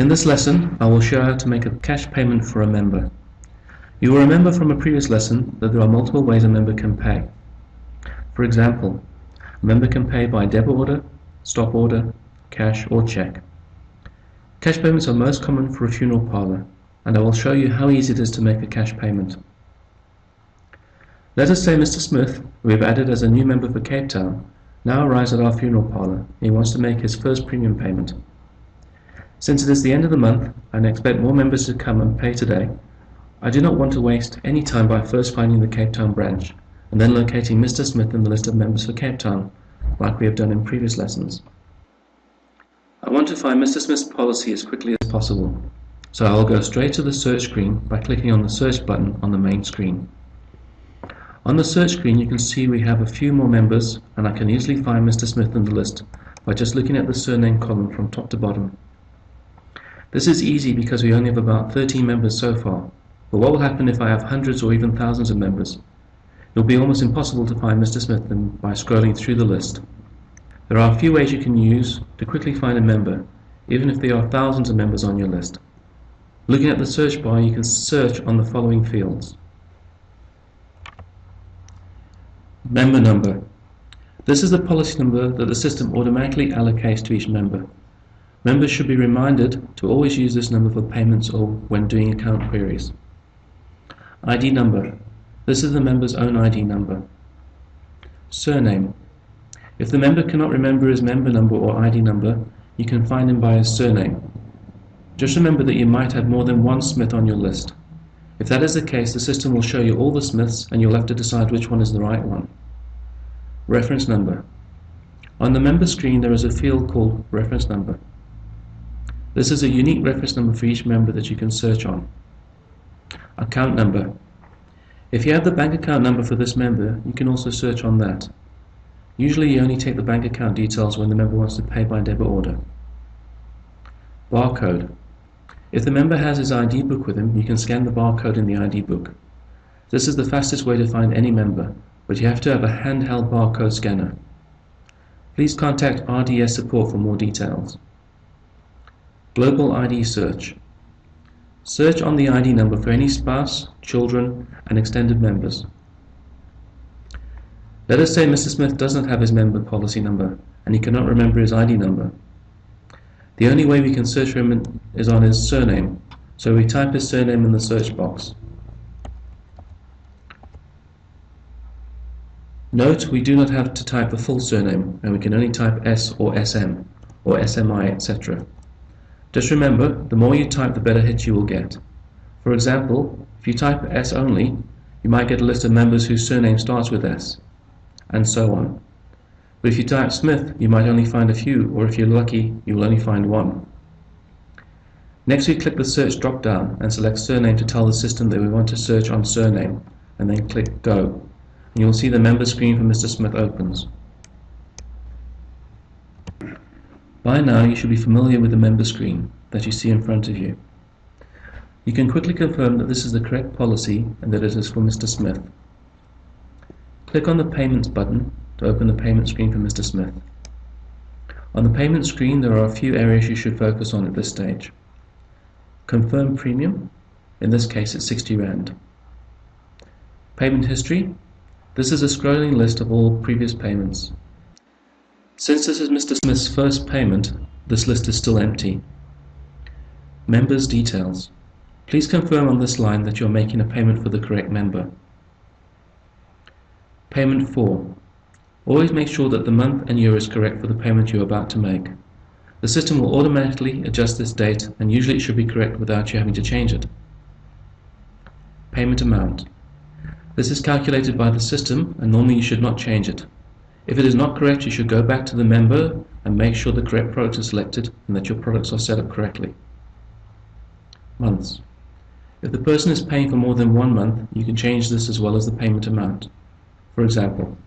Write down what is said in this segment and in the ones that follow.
In this lesson, I will show how to make a cash payment for a member. You will remember from a previous lesson that there are multiple ways a member can pay. For example, a member can pay by debit order, stop order, cash or check. Cash payments are most common for a funeral parlour, and I will show you how easy it is to make a cash payment. Let us say Mr. Smith, who we have added as a new member for Cape Town, now arrives at our funeral parlour and he wants to make his first premium payment. Since it is the end of the month and I expect more members to come and pay today, I do not want to waste any time by first finding the Cape Town branch and then locating Mr. Smith in the list of members for Cape Town, like we have done in previous lessons. I want to find Mr. Smith's policy as quickly as possible, so I will go straight to the search screen by clicking on the search button on the main screen. On the search screen you can see we have a few more members, and I can easily find Mr. Smith in the list by just looking at the surname column from top to bottom. This is easy because we only have about 13 members so far, but what will happen if I have hundreds or even thousands of members? It will be almost impossible to find Mr. Smith by scrolling through the list. There are a few ways you can use to quickly find a member, even if there are thousands of members on your list. Looking at the search bar, you can search on the following fields. Member number. This is the policy number that the system automatically allocates to each member. Members should be reminded to always use this number for payments or when doing account queries. ID number. This is the member's own ID number. Surname. If the member cannot remember his member number or ID number, you can find him by his surname. Just remember that you might have more than one Smith on your list. If that is the case, the system will show you all the Smiths and you'll have to decide which one is the right one. Reference number. On the member screen there is a field called reference number. This is a unique reference number for each member that you can search on. Account number. If you have the bank account number for this member, you can also search on that. Usually you only take the bank account details when the member wants to pay by debit order. Barcode. If the member has his ID book with him, you can scan the barcode in the ID book. This is the fastest way to find any member, but you have to have a handheld barcode scanner. Please contact RDS support for more details. Global ID search. Search on the ID number for any spouse, children, and extended members. Let us say Mr. Smith does not have his member policy number and he cannot remember his ID number. The only way we can search for him is on his surname, so we type his surname in the search box. Note, we do not have to type the full surname, and we can only type S or SM, or SMI, etc. Just remember, the more you type, the better hits you will get. For example, if you type S only, you might get a list of members whose surname starts with S, and so on. But if you type Smith, you might only find a few, or if you're lucky, you will only find one. Next we click the search drop down and select surname to tell the system that we want to search on surname, and then click Go. And you will see the member screen for Mr. Smith opens. By now you should be familiar with the member screen that you see in front of you. You can quickly confirm that this is the correct policy and that it is for Mr. Smith. Click on the Payments button to open the payment screen for Mr. Smith. On the payment screen there are a few areas you should focus on at this stage. Confirm premium, in this case it's 60 Rand. Payment history, this is a scrolling list of all previous payments. Since this is Mr. Smith's first payment, this list is still empty. Members details, please confirm on this line that you are making a payment for the correct member. Payment for, always make sure that the month and year is correct for the payment you are about to make. The system will automatically adjust this date and usually it should be correct without you having to change it. Payment amount. This is calculated by the system and normally you should not change it. If it is not correct, you should go back to the member and make sure the correct product is selected and that your products are set up correctly. Months. If the person is paying for more than 1 month, you can change this as well as the payment amount. For example,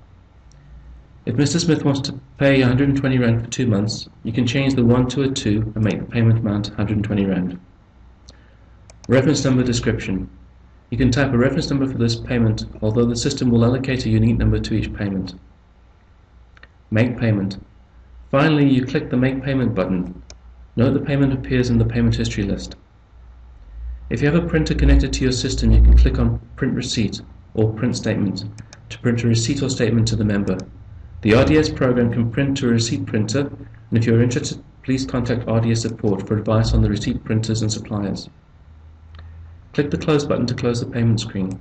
if Mr. Smith wants to pay 120 Rand for 2 months, you can change the 1 to a 2 and make the payment amount 120 Rand. Reference number description. You can type a reference number for this payment, although the system will allocate a unique number to each payment. Make payment. Finally, you click the Make Payment button. Note the payment appears in the payment history list. If you have a printer connected to your system, you can click on Print Receipt or Print Statement to print a receipt or statement to the member. The RDS program can print to a receipt printer, and if you are interested, please contact RDS support for advice on the receipt printers and suppliers. Click the Close button to close the payment screen.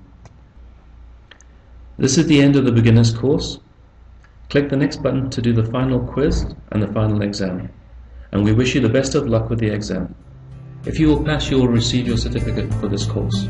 This is the end of the beginner's course. Click the next button to do the final quiz and the final exam, and we wish you the best of luck with the exam. If you will pass, you will receive your certificate for this course.